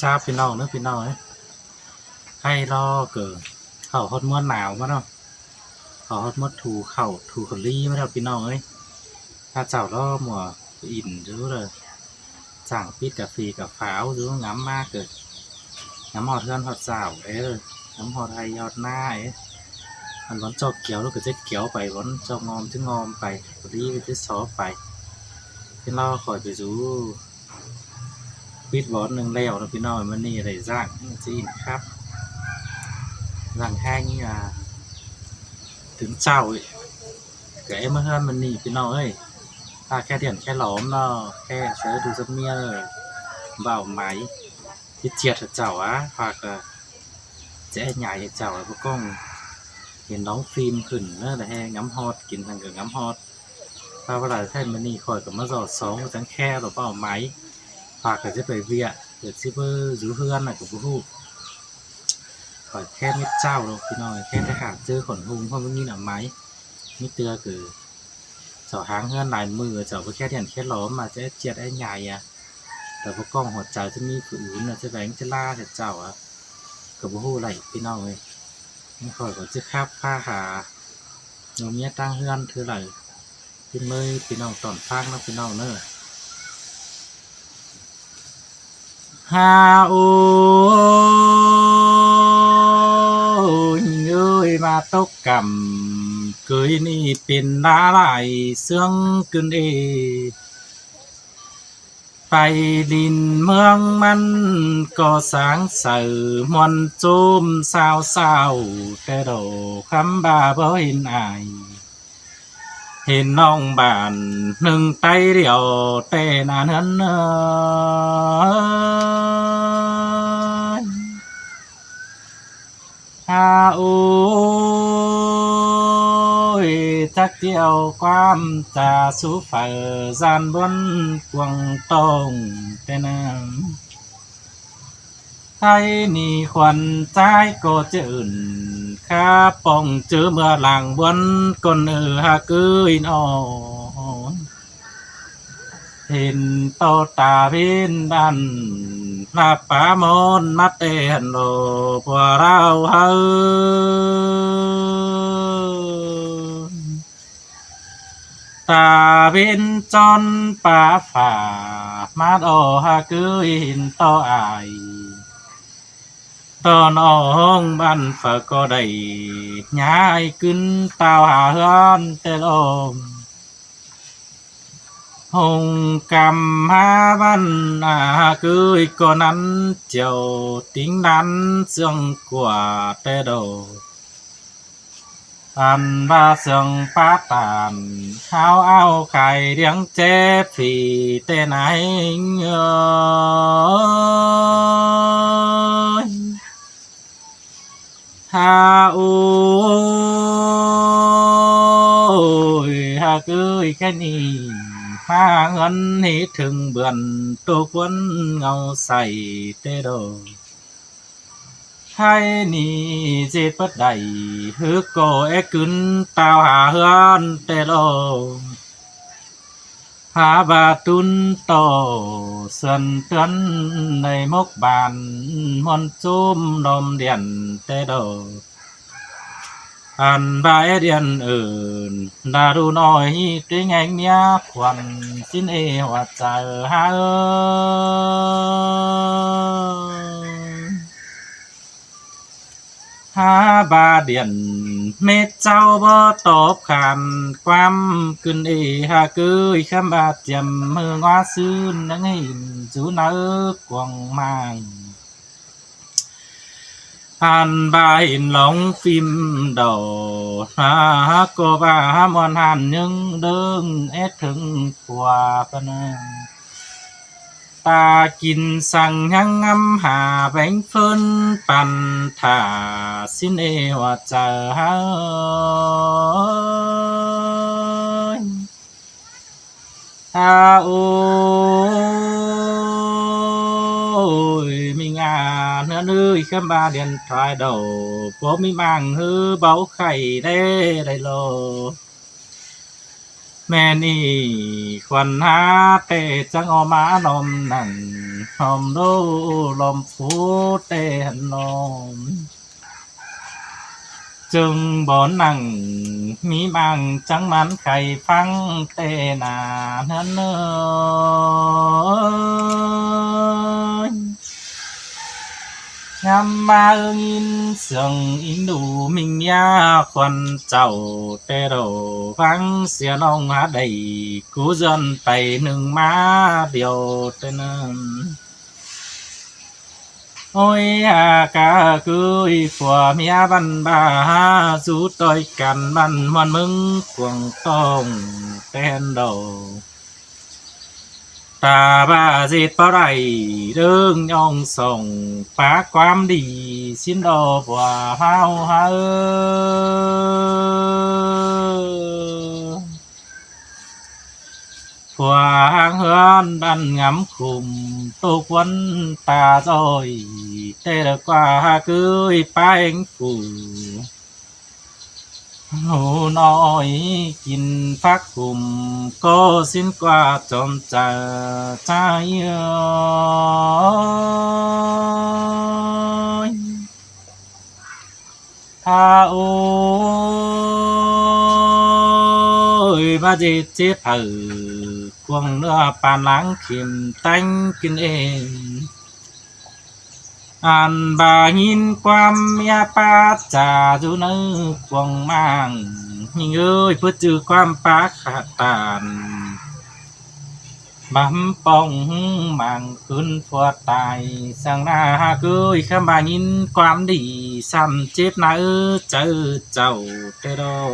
ชาพี่น้องเนอะพี่น้องให้รอเกิดเข่าฮอดม้วนหนาวมาเนาะเข่าฮอดม้วนถูขลี่มาแล้วพี่น้องถ้าเจ้าล่อหมัวอินรู้เลยสั่งปิดกาแฟกับฟ้าวรู้งำมากเกิดงำหอดเทือนหอดสาวเลยงำหอดไทยหอดหน้ามันร้อนจอกเกี่ยวแล้วก็จะเกี่ยวไปร้อนจอกงอมจะงอมไปขลี่ก็จะซอไปพี่น้องคอยไปรู้ปิดวอนหนึ่งแล้วนะพี่น้องมันนี่อะไรร่างจีนครับร่างแห้งถึงเจ้าcái mà hơn mình nỉพี่น้องแค่เดียนแค่หลอมเนาะแค่เสือดูซับเมียเบาไหมที่เจียดเจ้าhoặc là sẽ nhảyเจ้าพวกก้องเห็นน้องฟิล์มขึ้นเนอะแต่แห้งำฮอดกินทางกับงำฮอดถ้าเวลาแค่มันนี่คอยกับมาสอดสองจังแค่หรือเปล่าไหมhoặc làจะไปเวียเกิดซิเบอร์ยูเฮือนน่ะกับผู้คอยแค่ไม่เจ้าหรอกพี่น้องแค่ได้หาเจอขนหุงเพราะมันนี่หน่ะไหมไม่เตือคือเจ้าหางเฮือนหลายมือเจ้าก็แค่เดียนแค่ล้อมมาจะเจียดใหญ่แต่พวกกล้องหัวใจจะมีฝืนจะแบงจะล่าเจ้ากับผู้ไหลพี่น้องเลยไม่ค่อยก็จะคาบผ้าหาโนเมียตั้งเฮือนถือไหลพี่เมย์พี่น้องตอนฟังนะพี่น้องเนอะฮาโอ้ยเอ้ยมาตกกำcướiนี่เป็นลาไหลเสื่องขึ้นไปดินเมืองมันก็สางเสือมวนจุมสาวสาวแต่โดคำบาบ่เห็นอายเห็นน้องบ้านหนึ่งไตเดียวแต่นานนั้นฮาโอ้ยจักเดียวความจะสู้ฝ่ายจานบนกวงตองแต่น้ำไทยนี่ควันใจก็จะอื่นข้าป้องเจอเมื่อหลังบนก้นหาเกยนอ่อนเห็นโตตาพินดันลาป่ามนมาเต้นโลพวกเราตาเป็นจอนป่าฝ่ามาดอหาเกยหินต่ออายตอนน้องบ้านฝากก็ได้ย้ายขึ้นตาวหาเฮือนแต่ลมหงกำหาบ้านเกยก็นั้นเจ้าติ้งนั้นเสื่องกว่าแต่โดอันว่าเสื่องป้าตานเอาไข่เลี้ยงเจ็บฝีแต่ไหนฮาโอ้ยฮาเกยแค่นี้มาเงินให้ถึงเบือนตัวควนเงาใส่เตโดให้นี่เจ็ดปัดใดฮึกโกกึนตาวหาเฮือนเตโดหาบาตุนโตเสือนเตือนในมกบานมอนจุ่มนมเดียนเตโดอันบายเดียนอื่นดาดูน้อยด้วยไงเมียควันสิ้นว่าใจหาหาบาเดียนเม็ดเจ้าบ่ตอบขันความขึ้นหาเกยคำบาดเจ็บมือว่าซื้อนังหินจูนกวงมาอันบาหินหลงฟิมดอก็บามอนหันยังเดิงถึงกว่าปนังตากินสั่งยังงำหาแบงเฟินปันถาสินว่าจะหาโอ้ยมีงานเนื้อเนื้อขึ้นมาเดียนทายđầuผมมีมังฮือเบาไข่ได้โลแม่นี่ควันหาเตจังอมานมนั่น หอมดูลมฟูเตหันลมจึงบ่นั่งมีบังจังมันไข่ฟังเตนาเนินเนยงามมาอินเสียงอินดูมิงยาควันเจ้าเตโรฟังเสียน้องหาได้กูจนไปหนึ่งมาเดียวเตนั้น ôi cả cưới phò mía văn bà rú tôi cằn văn hoàn mừng quảng tông tên đầu ta bà dệt bao đầy đương nhong sòng phá quám đi xin đồ và hao ha hòa hang hương đàn ngắm khùm tô quân ta rồi tê được qua cưới ba anh phủ hù nói kín phát khùm cô xin qua tròn trà trái ơi tha ôi ba dê chết thử quăng nước bàn láng khiêm tanh kinh êm an bà nhìn quam ya pa trà du nữ quăng mang nhìn ơi phước chữ quam pa khả tàn bám bông mang cơn phua tài sang na cưới khám bà nhìn quam đi xăm chết nữ chớ chầu tê đô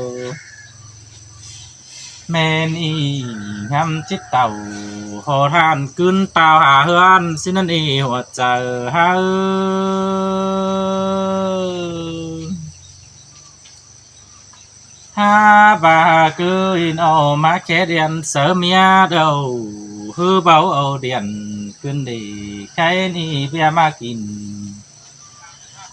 men y ngắm chiếc tàu hồ than cơn tàu hà hương xin anh y hoa chờ ha ha bà cưới nô má khé điện sớ mía đầu hư bảo âu điện cơn đi khai ni bia ma kín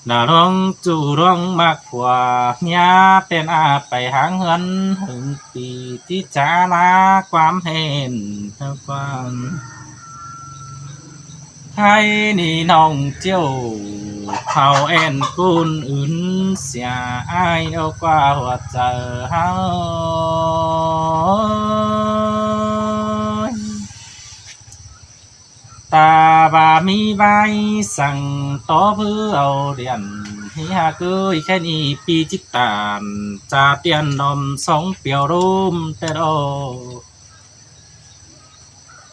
nà rong chủ rong mạc phòa nhá tên àไปหางเหินหึงปีที่จาลาความเห็นเท่าความให้นี่น้องเจ้าเขาเอ็นกุนอื่นเสียอายเอากว่าหัวใจเฮาตาบามีใบสั่งต่อเพื่อเอาเดียนที่หาเกยแค่นี้ปีจิตตานจะเตียนนมสองเปียวรุมแต่โด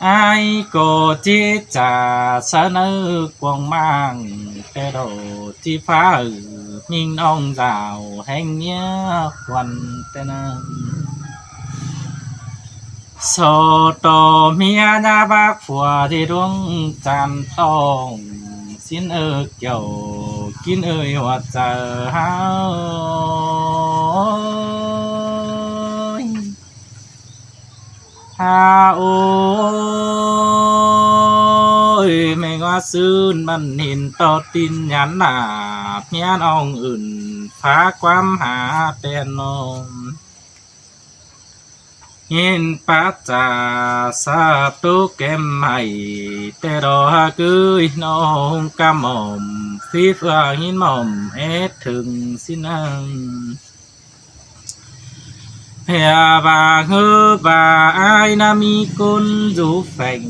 ไอ้ก็จิจะเสนอกวงมังแต่โดที่ฟ้ามิงน้องสาวแห่งเนี้ยควันแต่นั้น sô tô mía nhà bác phùa thì đúng tràn tông xin ơ kiểu kín ơi hoạt giờ hao ha ôi mẹ ngoa xươngมันเห็นต่อตินยันหนาเพี้ยนองอื่นฟ้าความหาแต่นมยินปัจจาสับตุเกมใหม่แต่รอกุยน้องกำหม่อมฟีฟ้าหินหม่อมเอ็ดถึงสินังเพียบาฮือบาไอนามีกุลจูแฝง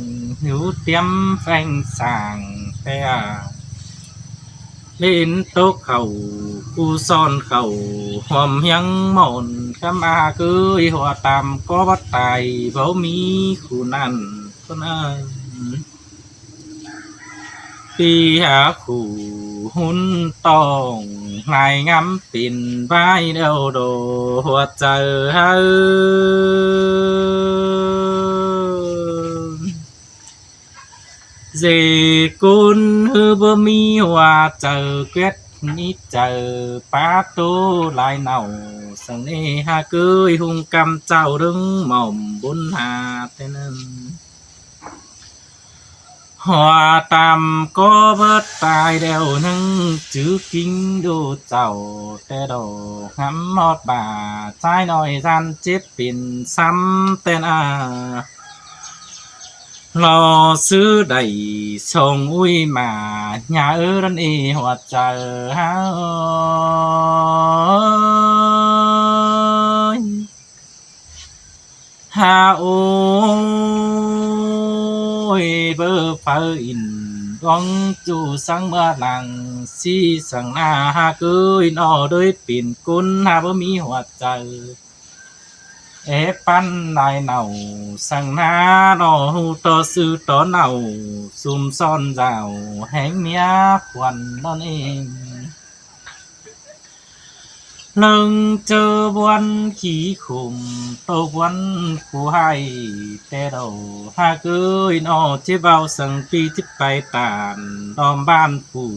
หิวเตรียมแฝงสั่งเพียเล่นโต๊ะเขากูซ่อนเขาหอมยังหมอนขมาคือหัวตามก็วัดไตบ่มีคู่นั้นคนนั้นปีหาคู่หุ่นตองนายงำปิ่นใบเดียวโดหัวใจเฮาdì cún hư bơ mi hòa chờ quyết ní chờ bá tô lại nào sang nê ha cưới hung cam trao đứng mỏm bốn hà tên hòa tam có bớt tài đều nâng chữ kinh đô giàu tê đồ ngắm mót bà trái nói gian chết pin xăm tên à lo xứ đầy sông ui mà nhà ư đan y hoạt trời ha ơi ha ôi bơ phơ in con chu sang mưa làng si sang na ha cứ in ở đôi pin cún ha bơ mi hoạt trời ế pan lại nào sang na nó hu to sư to nào xùm son rào hén mía quần non em lưng chờ buồn khí khủng tô buồn khu hai tê đầu ha cưới nó chế vào sân pi tiếp bay tàn đom ban phủ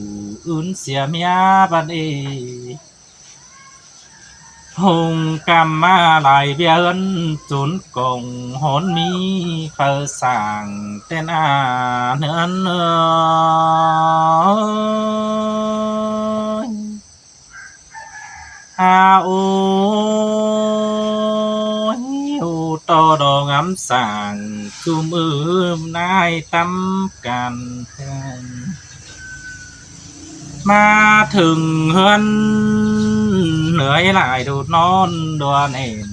ướn xìa mía ban ê hùng cam ma lại bia ơn trốn cùng hôn mi phơ sàng tên à nương ơi à ôi ô to đồ ngắm sàng chum nai tâm càn mà thường hơn lưỡi lại đụt non đùa nền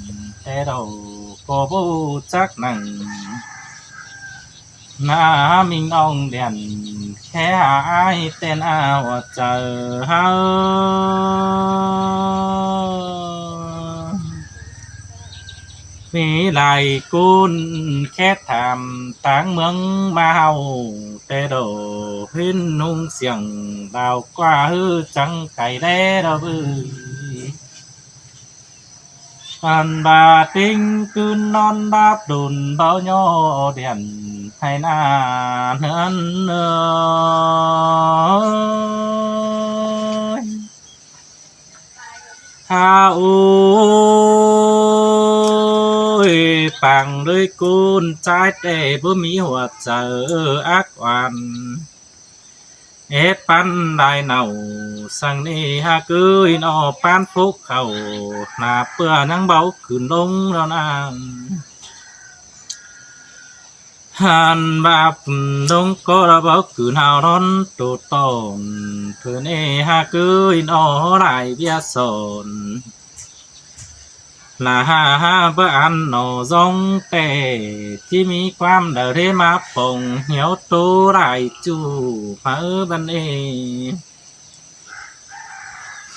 thế đầu cô bố chắc nặng na mình ông đèn khé ai tên ao chờ ha vì lại cún khét thảm táng mương mau tê đồ huyên nung xiềng đào qua hư trắng cày đê đâu anh bà tinh cứ non đáp đùn bao nhiêu đèn hay na hơn ơi ha ôi bằng đôi cún trái để bữa mỹ hoạt giờ ác oan ế pan đại nào sang ni ha cưới nó pan phúc khẩu là bữa nắng báo cứ lông đó na hàn bạc đông có đã báo cứ nào đón tụt tổn thứ này ha cưới nó lại bia sồn là ha ha bữa ăn nó giống tệ chỉ mi quan đời thế mà phòng hiếu tố lại chu phá bên ê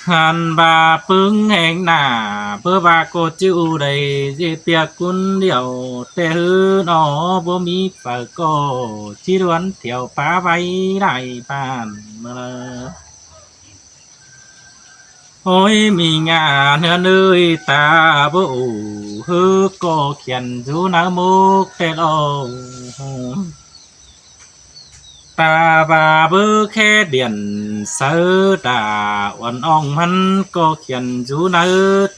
hàn bà pưng hẹn nà bơ bà cô chịu đầy dê tiệc cún điệu tê hư nó bố mi phở cô chỉ đoán theo phá váy lại bàn ôi mình à nương ơi ta bố hư cô khiển du na múc tê lô ta bà bơ khe điện sơ đà uẩn ong hắn cô khiển du na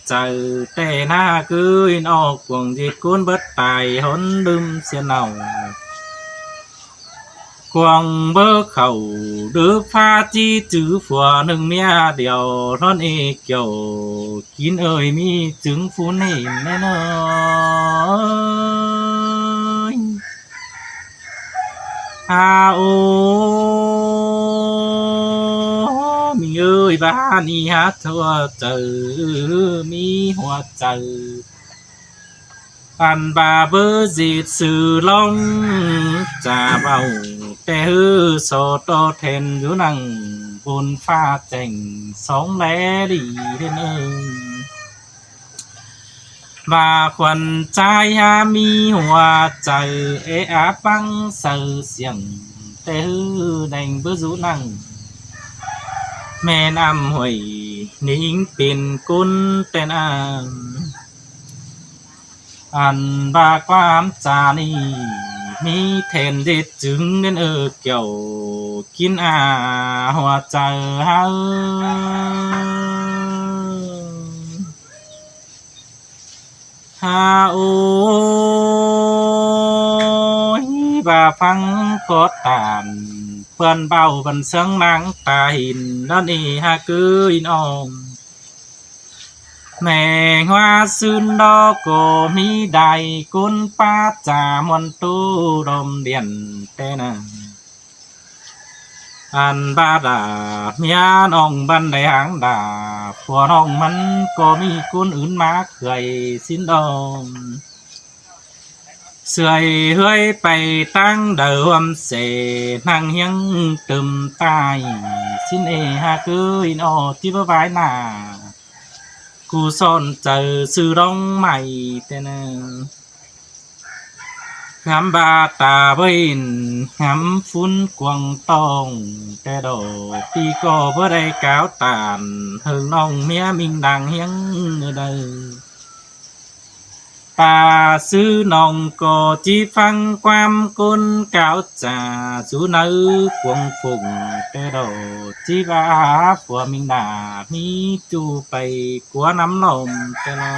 chờ tê na cưới nó cuồng dịch cuốn bất tài hôn đâm xiên nào quang bơ khẩu đứa pha chi chữ phùa nâng mía điều non ê kiểu kín ơi mi trứng phun nền nên ơi à ô mi ơi ba ni hát thua chờ mi hoa chờ ăn bà bơ dịt sự long trà vào tê hư sổ tô thèn dữ năng buồn pha chành sống lẽ đi đến và quần trai ha mi hòa trời ế á băng sờ xiềng tê hư đành bơ dữ năng mẹ nam hủy nính pin cún tên an ăn ba quán trà ni mi thèn dệt trứng nên ở kiểu kín à hoa trời ha ha ôi và phăng có tàn phần bao phần sáng nắng ta hình đó đi ha cứ in om แม่ว่าซึนดอกโกมีใดกุนป้าจามวนตูรมเดียนเตนะอันบาดาเมียน้องบันไดหางดาผัวน้องมันก็มีกุนอื่นมาเคยสิ้นดองเสื่อยเฮ้ยไปตั้งเดิมเสนั่งเฮียงตึมตายสิ้นเอฮาคืออินอที่บ่บายหน้ากูซ่อนเจอซื้อร้องใหม่แต่เนงามบาตาเบินงามฟุ้นกวงตองแต่ดอกพี่ก็บ่ได้กาวตานเฮิงน้องเมียมิงดังเฮียงเด้อตาซื้อน้องก็จีฟังความกุนกาวจ่าสู้เนื้อกวงฝุ่งแต่ดอกจีบาผัวมิงดามีจูไปกัวน้ำนมแต่นอ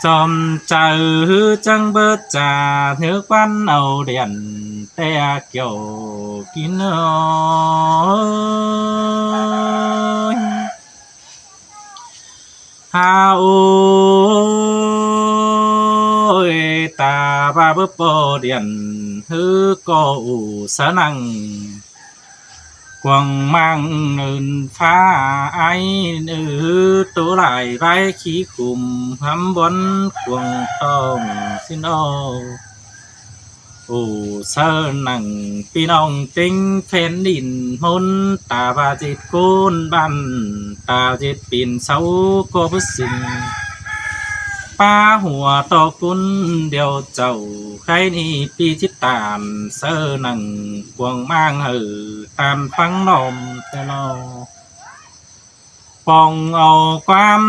จอมเจอจังเบิดจ่าเนื้อควันเอาเดียนแต่เกี่ยวกินฮาโอยตาบาเบปอเดียนฮือก็อูสนังกวางมังเนินฟ้าไอตัวไหลใบขี้ขุมหำบนกวางตองสินอโอ้เสนังพี่น้องติงเฟนดินมนตาบาจิตกุนบันตาจิตปินเสาก็บุสินป้าหัวตอกุนเดียวเจ้าใครนี่ปีทิตานเสนังกวางมังตามฟังนมแต่นอปองเอาความ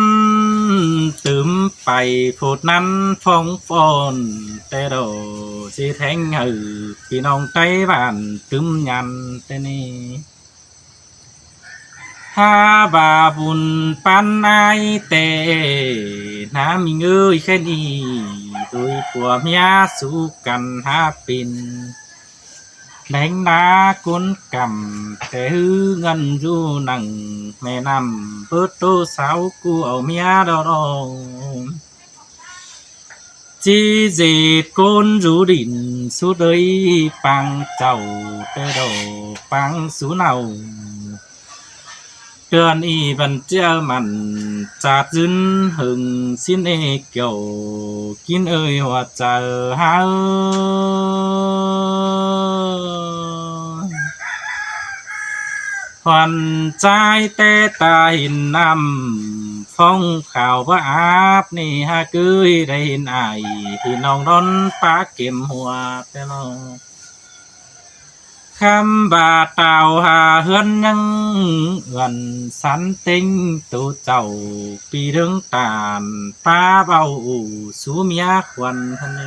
ตื่มไปพูดนั้นฟองฟอนแต่โดสิแทงพี่น้องใจบ้านตึมยันแต่นี่ฮาบาบุญปันไอเตน้ามีเงยแค่นี้โดยผัวเมียสู้กันหาปินแดงนากุนกำแต่ฮือเงินอยู่นังแม่นำเปิดโตสาวกูเอาเมียดองจีเจดกุนรูดินสุดเลยปังเจ้าแต่ดอปังสูเนาเตือนอีบันเจ้ามันจากยืนหึงสิ้นเอเกี่ยวกินเอ่ยหัวใจหาควันใจแต่ตาหินนำฟ้องข่าวว่าอาบนี่ฮะเกยได้เห็นไอที่น้องดอนปาเก็มหัวแต่น้องคำบาเต่าหาเฮือนยังเอื่อนสันติงตัวเจ้าปีถึงตานป้าเบาสูเมียควันทัน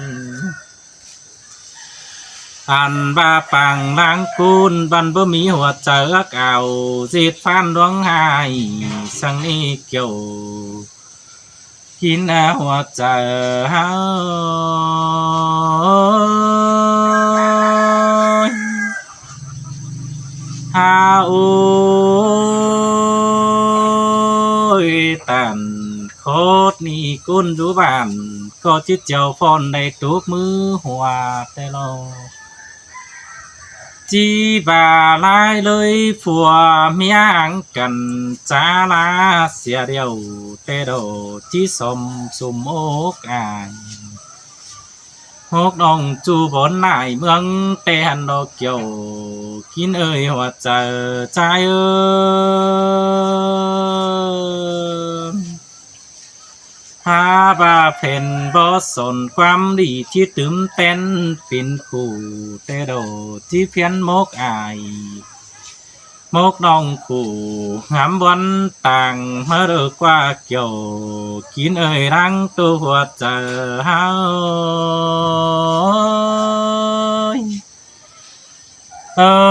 อันบาปังนางกูนบันบ่มีหัวเจอเก่าจิตฟันดวงหายสังนี้เกี่ยวกินหัวเจอเฮาฮาโอยตันโคตรนี่กุนดูบ้านก็จิตเจ้าฟอนในตุกมือหัวแต่ลอจีบาลายเลยผัวเมียอังกันจาลาเสียเดียวแต่โดจีสมสุมโอกอายหกน้องจูบนนายเมืองแต่หันดอกเกี่ยวกินเอ่ยหัวใจใจฮาบาเพนบอสนความดีที่ตื่มเต้นปินคู่แต่โดที่เพียนมกอายมกน้องคู่งามวันต่างมาเลิกว่าเกี่ยวกินเอ่ยรังตัวหัวใจเฮาเอ้